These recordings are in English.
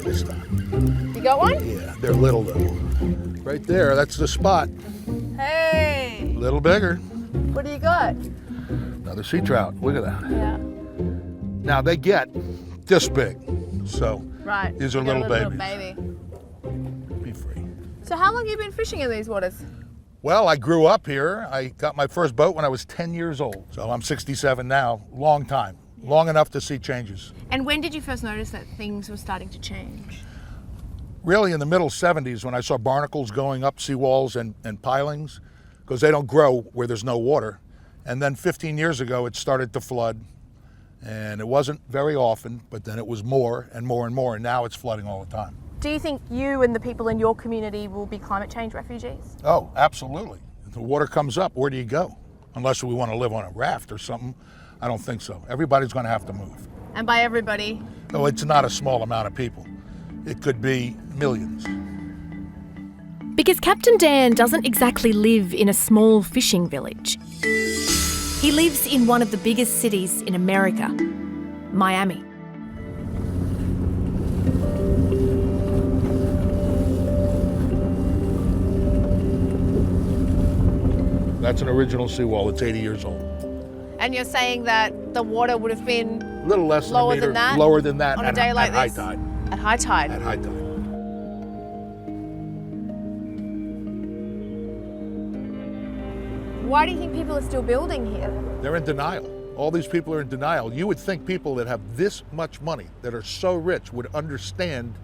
this time. You got one? Yeah, they're little though. Right there, that's the spot. Hey! A little bigger. What do you got? Another sea trout. Look at that. Yeah. Now they get this big, so Right. these are You got little a babies. baby. Be free. So how long have you been fishing in these waters? Well, I grew up here. I got my first boat when I was 10 years old. So I'm 67 now. Long time. Long enough to see changes. And when did you first notice that things were starting to change? Really in the middle 70s when I saw barnacles going up seawalls and pilings, because they don't grow where there's no water. And then 15 years ago, it started to flood. And it wasn't very often, but then it was more and more and more. And now it's flooding all the time. Do you think you and the people in your community will be climate change refugees? Oh, absolutely. If the water comes up, where do you go? Unless we want to live on a raft or something. I don't think so. Everybody's going to have to move. And by everybody? No, it's not a small amount of people. It could be millions. Because Captain Dan doesn't exactly live in a small fishing village. He lives in one of the biggest cities in America, Miami. That's an original seawall. It's 80 years old. And you're saying that the water would have been A little less than lower a meter. than that? Lower than that On a at, day like at high this? tide. At high tide? At high tide. Why do you think people are still building here? They're in denial. All these people are in denial. You would think people that have this much money, that are so rich, would understand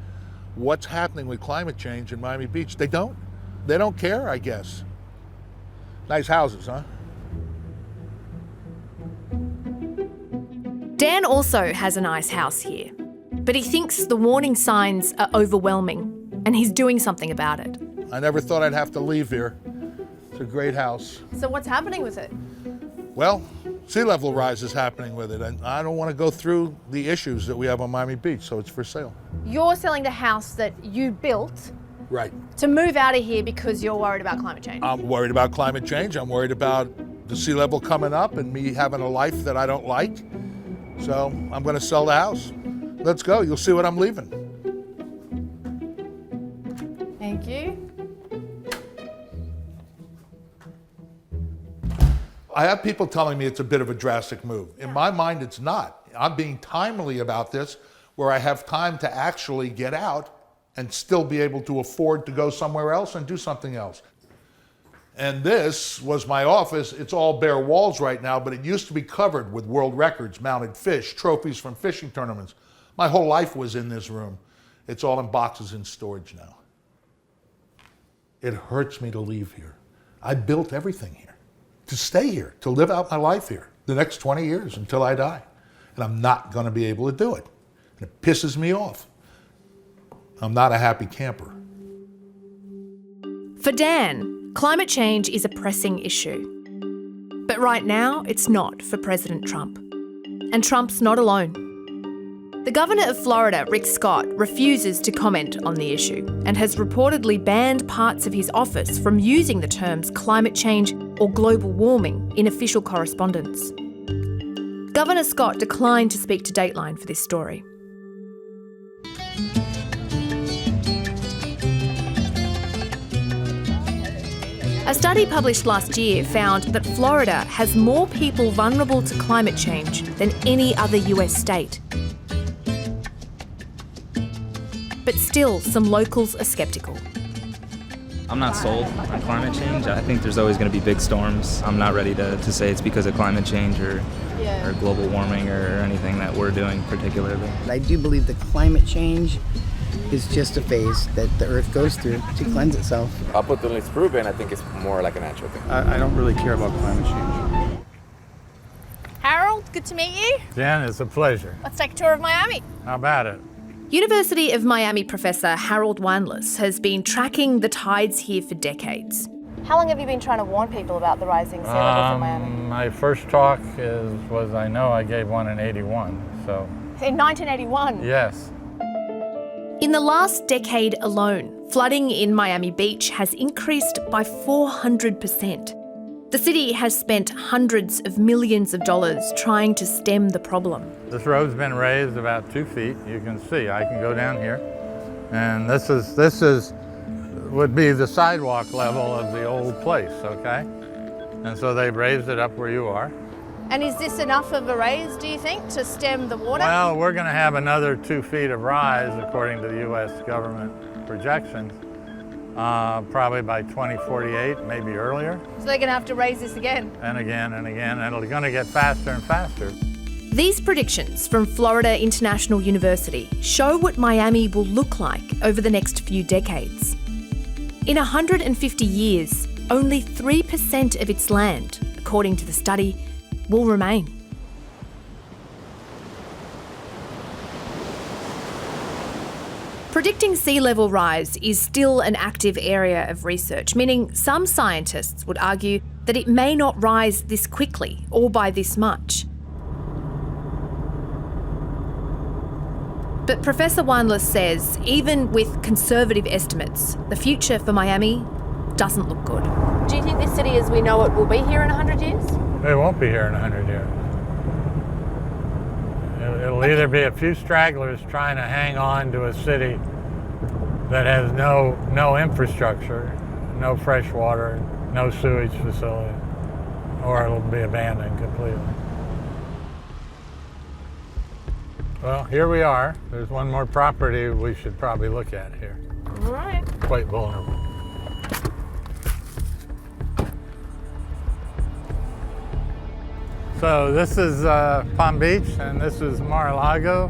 what's happening with climate change in Miami Beach. They don't. They don't care, I guess. Nice houses, huh? Dan also has a nice house here, but he thinks the warning signs are overwhelming and he's doing something about it. I never thought I'd have to leave here. It's a great house. So what's happening with it? Well, sea level rise is happening with it, and I don't want to go through the issues that we have on Miami Beach, so it's for sale. You're selling the house that you built Right. to move out of here because you're worried about climate change. I'm worried about climate change. I'm worried about the sea level coming up and me having a life that I don't like. So I'm going to sell the house. Let's go. You'll see what I'm leaving. Thank you. I have people telling me it's a bit of a drastic move. In my mind, it's not. I'm being timely about this, where I have time to actually get out and still be able to afford to go somewhere else and do something else. And this was my office. It's all bare walls right now, but it used to be covered with world records, mounted fish, trophies from fishing tournaments. My whole life was in this room. It's all in boxes in storage now. It hurts me to leave here. I built everything here, to stay here, to live out my life here, the next 20 years until I die. And I'm not gonna be able to do it. And it pisses me off. I'm not a happy camper. For Dan, climate change is a pressing issue. But right now, it's not for President Trump. And Trump's not alone. The Governor of Florida, Rick Scott, refuses to comment on the issue and has reportedly banned parts of his office from using the terms climate change or global warming in official correspondence. Governor Scott declined to speak to Dateline for this story. A study published last year found that Florida has more people vulnerable to climate change than any other US state. But still, some locals are sceptical. I'm not sold on climate change. I think there's always going to be big storms. I'm not ready to say it's because of climate change or global warming or anything that we're doing particularly. I do believe that climate change is just a phase that the Earth goes through to cleanse itself. Up until it's proven, I think it's more like a natural thing. I don't really care about climate change. Harold, good to meet you. Dan, it's a pleasure. Let's take a tour of Miami. How about it? University of Miami professor Harold Weinless has been tracking the tides here for decades. How long have you been trying to warn people about the rising sea levels in Miami? My first talk was I gave one in 81, so. In 1981? Yes. In the last decade alone, flooding in Miami Beach has increased by 400%. The city has spent hundreds of millions of dollars trying to stem the problem. This road's been raised about 2 feet. You can see, I can go down here. And this would be the sidewalk level of the old place, okay? And so they've raised it up where you are. And is this enough of a raise, do you think, to stem the water? Well, we're going to have another 2 feet of rise, according to the U.S. government projections, probably by 2048, maybe earlier. So they're going to have to raise this again? And again, and again, and it's going to get faster and faster. These predictions from Florida International University show what Miami will look like over the next few decades. In 150 years, only 3% of its land, according to the study, will remain. Predicting sea level rise is still an active area of research, meaning some scientists would argue that it may not rise this quickly or by this much. But Professor Weinler says even with conservative estimates, the future for Miami doesn't look good. Do you think this city as we know it will be here in 100 years? It won't be here in 100 years. It'll either be a few stragglers trying to hang on to a city that has no infrastructure, no fresh water, no sewage facility, or it'll be abandoned completely. Well, here we are. There's one more property we should probably look at here. All right. Quite vulnerable. So this is Palm Beach, and this is Mar-a-Lago,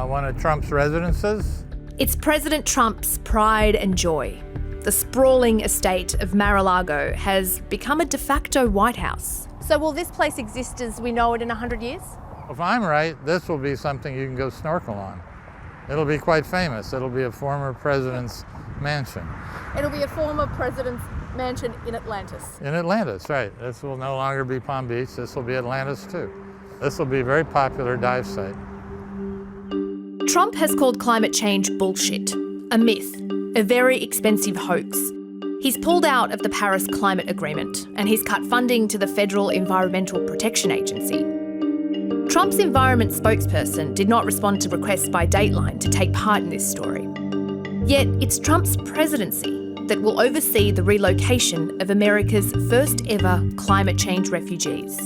one of Trump's residences. It's President Trump's pride and joy. The sprawling estate of Mar-a-Lago has become a de facto White House. So will this place exist as we know it in 100 years? If I'm right, this will be something you can go snorkel on. It'll be quite famous. It'll be a former president's mansion. It'll be a former president's mansion in Atlantis. In Atlantis, right. This will no longer be Palm Beach. This will be Atlantis too. This will be a very popular dive site. Trump has called climate change bullshit, a myth, a very expensive hoax. He's pulled out of the Paris Climate Agreement and he's cut funding to the Federal Environmental Protection Agency. Trump's environment spokesperson did not respond to requests by Dateline to take part in this story. Yet it's Trump's presidency that will oversee the relocation of America's first ever climate change refugees.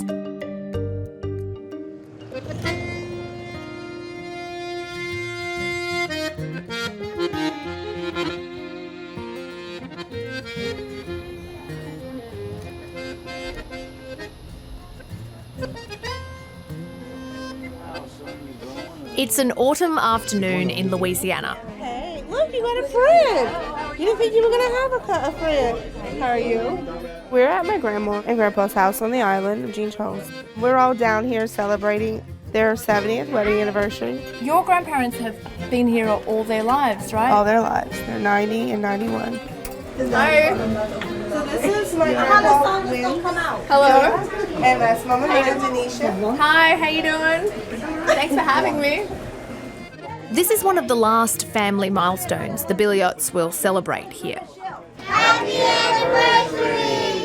It's an autumn afternoon in Louisiana. Hey, look, you got a friend. You didn't think you were going to have a friend. How are you? We're at my grandma and grandpa's house on the island of Jean Charles. We're all down here celebrating their 70th wedding anniversary. Your grandparents have been here all their lives, right? All their lives. They're 90 and 91. Hello. So this is my grandpa, Lynn. Hello. And that's Mama Nina, Denisha. Hi, how you doing? Thanks for having me. This is one of the last family milestones the Billiots will celebrate here. Happy anniversary!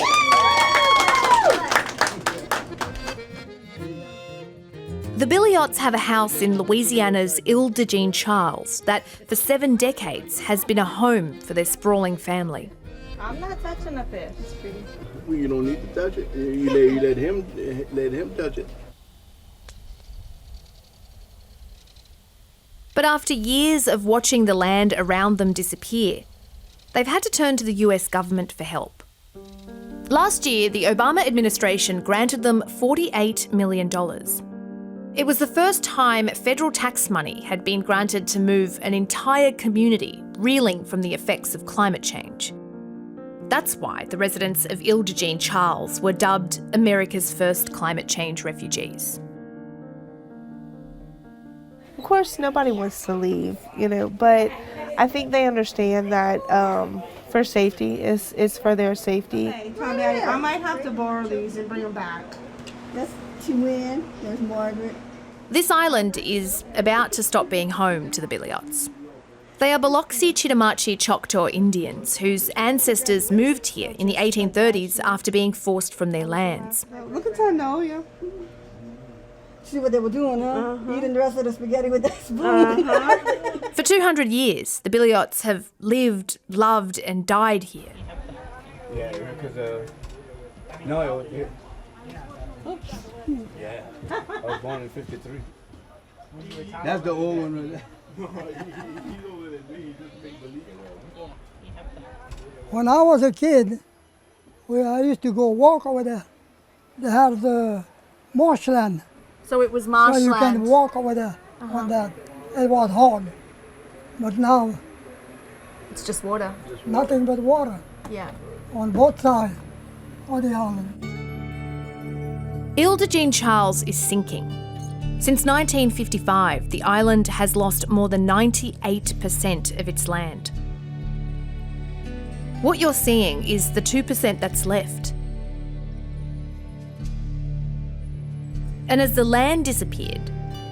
The Billiots have a house in Louisiana's Ile de Jean Charles that for 7 decades has been a home for their sprawling family. I'm not touching the fish. You don't need to touch it. You let him touch it. But after years of watching the land around them disappear, they've had to turn to the US government for help. Last year, the Obama administration granted them $48 million. It was the first time federal tax money had been granted to move an entire community reeling from the effects of climate change. That's why the residents of Ile de Jean Charles were dubbed America's first climate change refugees. Of course, nobody wants to leave, but I think they understand that for safety, it's for their safety. Hey, Tommy, I might have to borrow these and bring them back. That's Chuan, there's Margaret. This island is about to stop being home to the Billiots. They are Biloxi Chitimachi Choctaw Indians whose ancestors moved here in the 1830s after being forced from their lands. Look at Tanoia. See what they were doing, huh? Eating the rest of the spaghetti with that spoon. For 200 years, the Biliots have lived, loved and died here. Yeah, because no, it Oops. yeah, I was born in '53. That's the old one right there. When I was a kid, I used to go walk over there. They have the marshland. So it was So marshland. you can walk over there on that. It was hard. But now, It's just water. nothing but water Yeah. on both sides of the island. Ile de Jean Charles is sinking. Since 1955, the island has lost more than 98% of its land. What you're seeing is the 2% that's left. And as the land disappeared,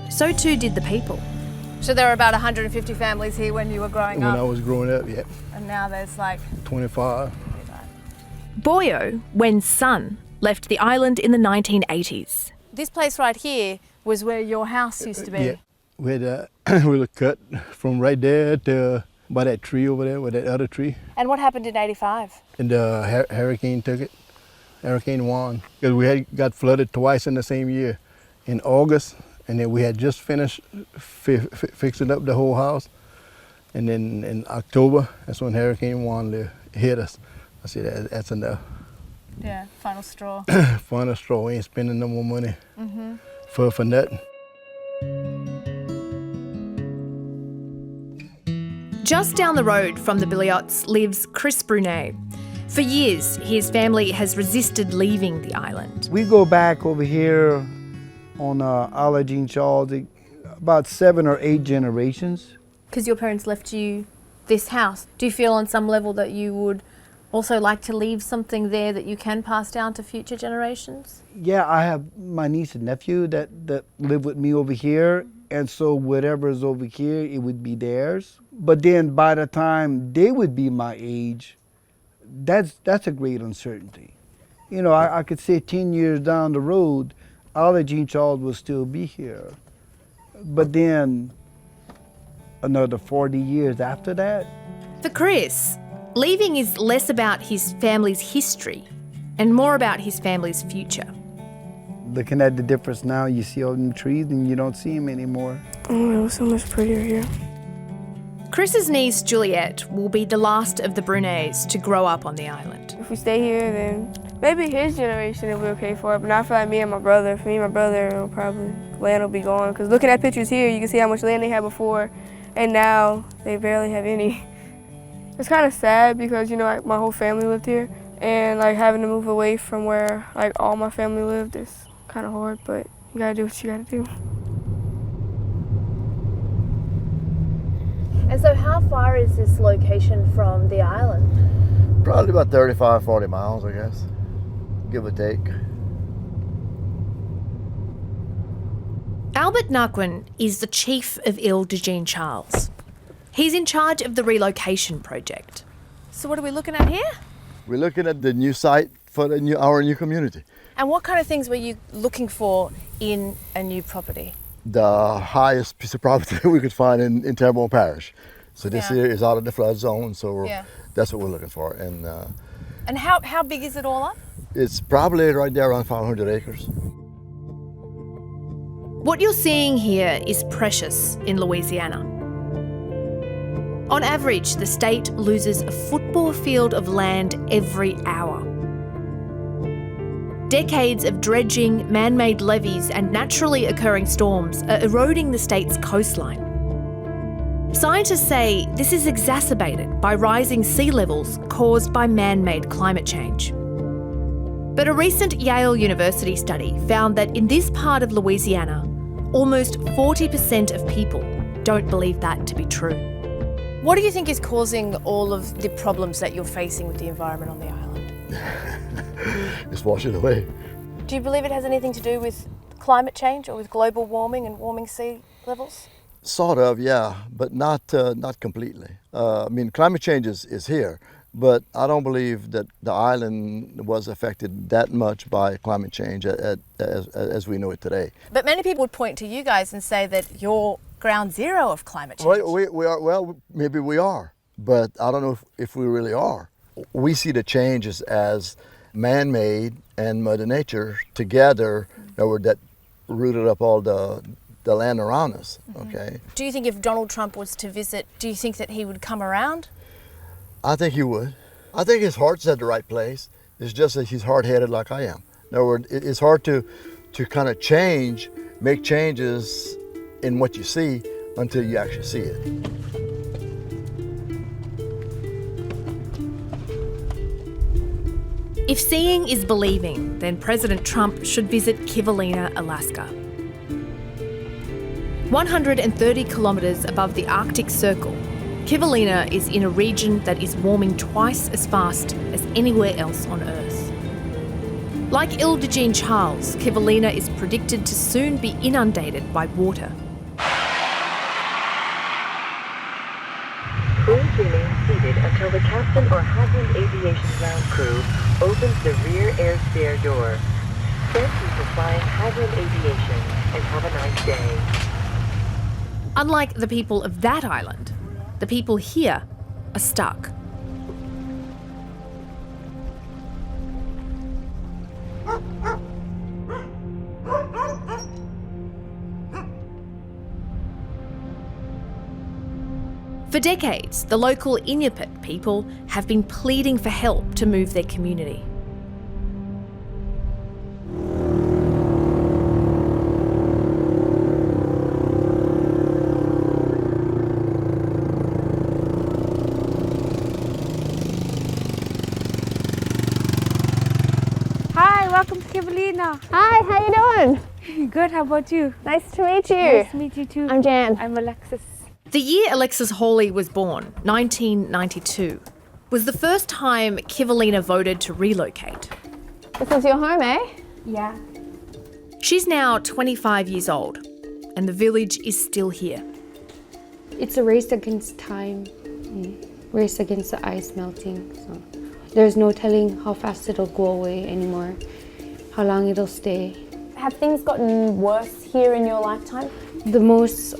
so too did the people. So there were about 150 families here when you were growing When I up, was growing up, yeah, and now there's like 25. Boyo, Wen's son, left the island in the 1980s. this place right here was where your house used to be. Yeah, we had we were cut from right there to by that tree over there, with that other tree, And what happened in '85? and the hurricane took it. Hurricane Swan, because we had got flooded twice in the same year, in August, and then we had just finished fixing up the whole house, and then in October, that's when Hurricane Swan hit us. I said, that's enough. Yeah, final straw. Final straw. We ain't spending no more money for nothing. Just down the road from the Biliots lives Chris Brunet. For years, his family has resisted leaving the island. We go back over here on Ile de Jean Charles about 7 or 8 generations. Because your parents left you this house. Do you feel on some level that you would also like to leave something there that you can pass down to future generations? Yeah, I have my niece and nephew that live with me over here, and so whatever is over here, it would be theirs. But then by the time they would be my age, that's a great uncertainty. You know, I could say 10 years down the road, Ile de Jean Charles will still be here. But then another 40 years after that. For Chris, leaving is less about his family's history and more about his family's future. Looking at the difference now, you see all them trees and you don't see them anymore. Oh, it was so much prettier here. Chris's niece Juliette will be the last of the Brunets to grow up on the island. If we stay here, then maybe his generation will be okay for it, but not for like me and my brother. For me and my brother, it'll probably, land will be gone. Because looking at pictures here, you can see how much land they had before, and now they barely have any. It's kind of sad because, you know, like my whole family lived here, and like having to move away from where like all my family lived is kind of hard, but you gotta do what you gotta do. And so how far is this location from the island? Probably about 35, 40 miles, I guess, give or take. Albert Narquin is the chief of Ile de Jean Charles. He's in charge of the relocation project. So what are we looking at here? We're looking at the new site for our new community. And what kind of things were you looking for in a new property? The highest piece of property that we could find in Terrebonne Parish. So this here is out of the flood zone, so that's what we're looking for. And how big is it all up? It's probably right there around 500 acres. What you're seeing here is precious in Louisiana. On average, the state loses a football field of land every hour. Decades of dredging, man-made levees and naturally occurring storms are eroding the state's coastline. Scientists say this is exacerbated by rising sea levels caused by man-made climate change. But a recent Yale University study found that in this part of Louisiana, almost 40% of people don't believe that to be true. What do you think is causing all of the problems that you're facing with the environment on the island? Just wash it away. Do you believe it has anything to do with climate change or with global warming and warming sea levels? Sort of, yeah, but not completely. I mean, climate change is here, but I don't believe that the island was affected that much by climate change as we know it today. But many people would point to you guys and say that you're ground zero of climate change. We are, well, maybe we are, but I don't know if we really are. We see the changes as man-made and Mother Nature together that rooted up all the land around us, okay? Do you think if Donald Trump was to visit, do you think that he would come around? I think he would. I think his heart's at the right place. It's just that he's hard-headed like I am. In other words, it's hard to kind of make changes in what you see until you actually see it. If seeing is believing, then President Trump should visit Kivalina, Alaska. 130 kilometres above the Arctic Circle, Kivalina is in a region that is warming twice as fast as anywhere else on Earth. Like Ile de Jean Charles, Kivalina is predicted to soon be inundated by water. Crews remain seated until the captain or Highland Aviation ground crew opens the rear air stair door. Thank you for flying Highland Aviation and have a nice day. Unlike the people of that island, the people here are stuck. For decades, the local Inupiat people have been pleading for help to move their community. Hi, welcome to Kivalina. Hi, how you doing? Good, how about you? Nice to meet you. Nice to meet you too. I'm Jan. I'm Alexis. The year Alexis Hawley was born, 1992, was the first time Kivalina voted to relocate. This is your home, eh? Yeah. She's now 25 years old, and the village is still here. It's a race against time, race against the ice melting. So there's no telling how fast it'll go away anymore, how long it'll stay. Have things gotten worse here in your lifetime? The most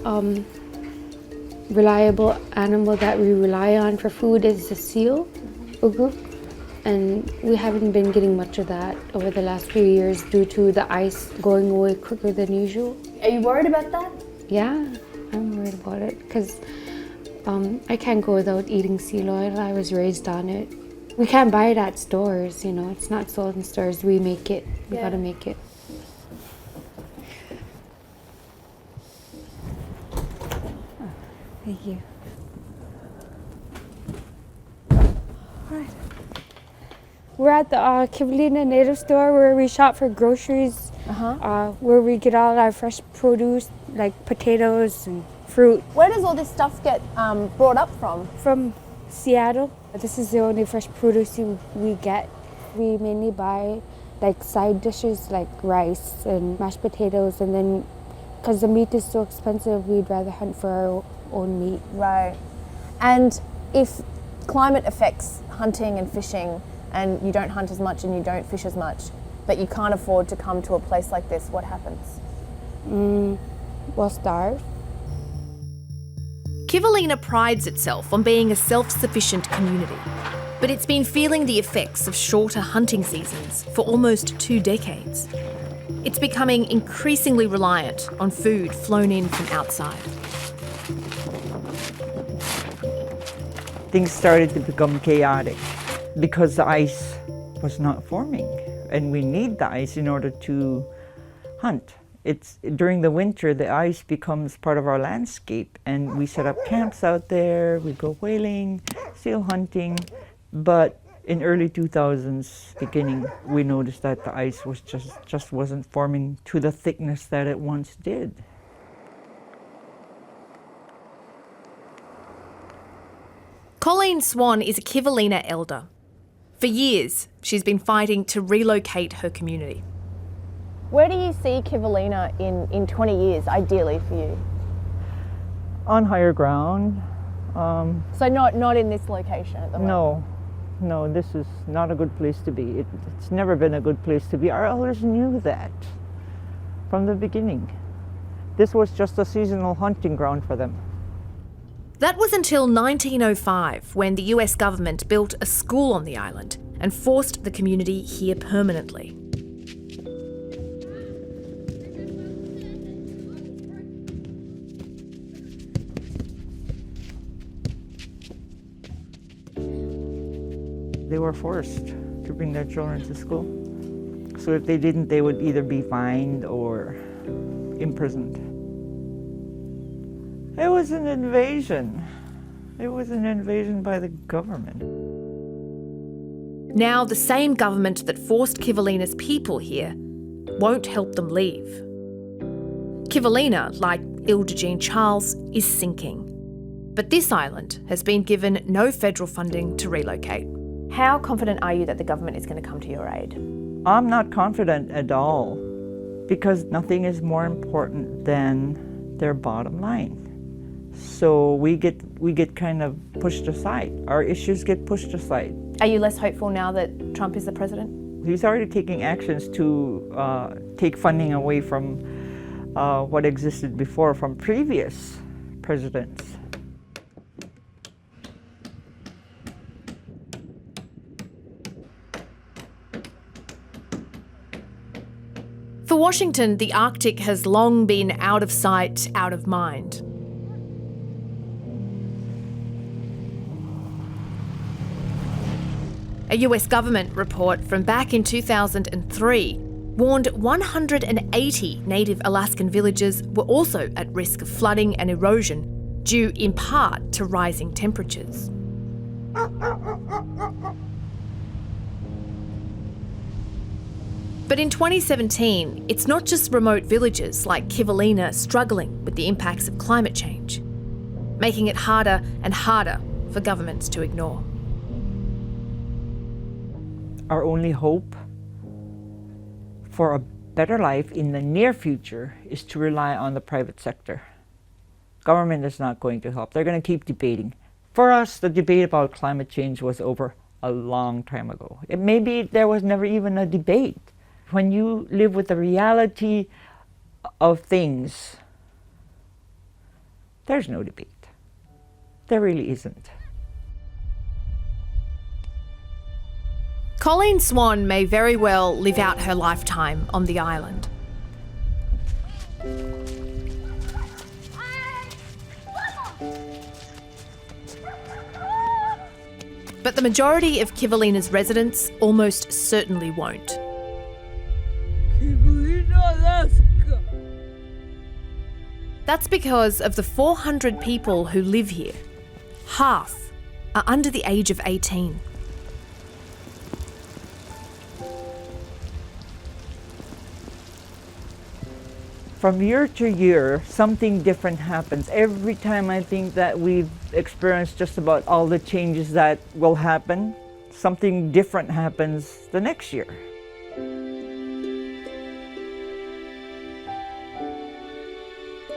reliable animal that we rely on for food is the seal, ugu, and we haven't been getting much of that over the last few years due to the ice going away quicker than usual. Are you worried about that? Yeah, I'm worried about it because I can't go without eating seal oil. I was raised on it. We can't buy it at stores, you know, it's not sold in stores. We make it, we gotta make it. Thank you. Alright. We're at the Kivalina Native Store where we shop for groceries, where we get all our fresh produce like potatoes and fruit. Where does all this stuff get brought up from? From Seattle. This is the only fresh produce we get. We mainly buy like side dishes like rice and mashed potatoes, and then because the meat is so expensive, we'd rather hunt for our own meat. Right. And if climate affects hunting and fishing and you don't hunt as much and you don't fish as much, but you can't afford to come to a place like this, what happens? We'll starve. Kivalina prides itself on being a self-sufficient community, but it's been feeling the effects of shorter hunting seasons for almost 2 decades. It's becoming increasingly reliant on food flown in from outside. Things started to become chaotic because the ice was not forming, and we need the ice in order to hunt. It's during the winter, the ice becomes part of our landscape, and we set up camps out there, we go whaling, seal hunting, but in early 2000s beginning, we noticed that the ice was just wasn't forming to the thickness that it once did. Colleen Swan is a Kivalina elder. For years, she's been fighting to relocate her community. Where do you see Kivalina in 20 years, ideally for you? On higher ground. So not in this location at the moment? No. no, this is not a good place to be. It's never been a good place to be. Our elders knew that from the beginning. This was just a seasonal hunting ground for them. That was until 1905, when the US government built a school on the island and forced the community here permanently. They were forced to bring their children to school. So if they didn't, they would either be fined or imprisoned. It was an invasion. It was an invasion by the government. Now the same government that forced Kivalina's people here won't help them leave. Kivalina, like Ile de Jean Charles, is sinking. But this island has been given no federal funding to relocate. How confident are you that the government is going to come to your aid? I'm not confident at all, because nothing is more important than their bottom line. So we get kind of pushed aside. Our issues get pushed aside. Are you less hopeful now that Trump is the president? He's already taking actions to take funding away from what existed before from previous presidents. For Washington, the Arctic has long been out of sight, out of mind. A US government report from back in 2003 warned 180 native Alaskan villages were also at risk of flooding and erosion, due in part to rising temperatures. But in 2017, it's not just remote villages like Kivalina struggling with the impacts of climate change, making it harder and harder for governments to ignore. Our only hope for a better life in the near future is to rely on the private sector. Government is not going to help. They're going to keep debating. For us, the debate about climate change was over a long time ago. Maybe there was never even a debate. When you live with the reality of things, there's no debate. There really isn't. Colleen Swan may very well live out her lifetime on the island. But the majority of Kivalina's residents almost certainly won't. Kivalina, Alaska. That's because of the 400 people who live here. Half are under the age of 18. From year to year, something different happens. Every time I think that we've experienced just about all the changes that will happen, something different happens the next year.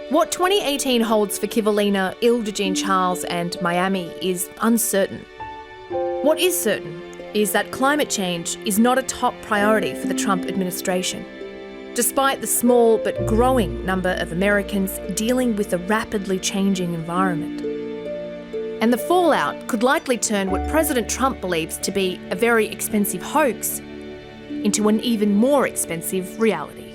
What 2018 holds for Kivalina, Ile de Jean Charles and Miami is uncertain. What is certain is that climate change is not a top priority for the Trump administration, despite the small but growing number of Americans dealing with a rapidly changing environment. And the fallout could likely turn what President Trump believes to be a very expensive hoax into an even more expensive reality.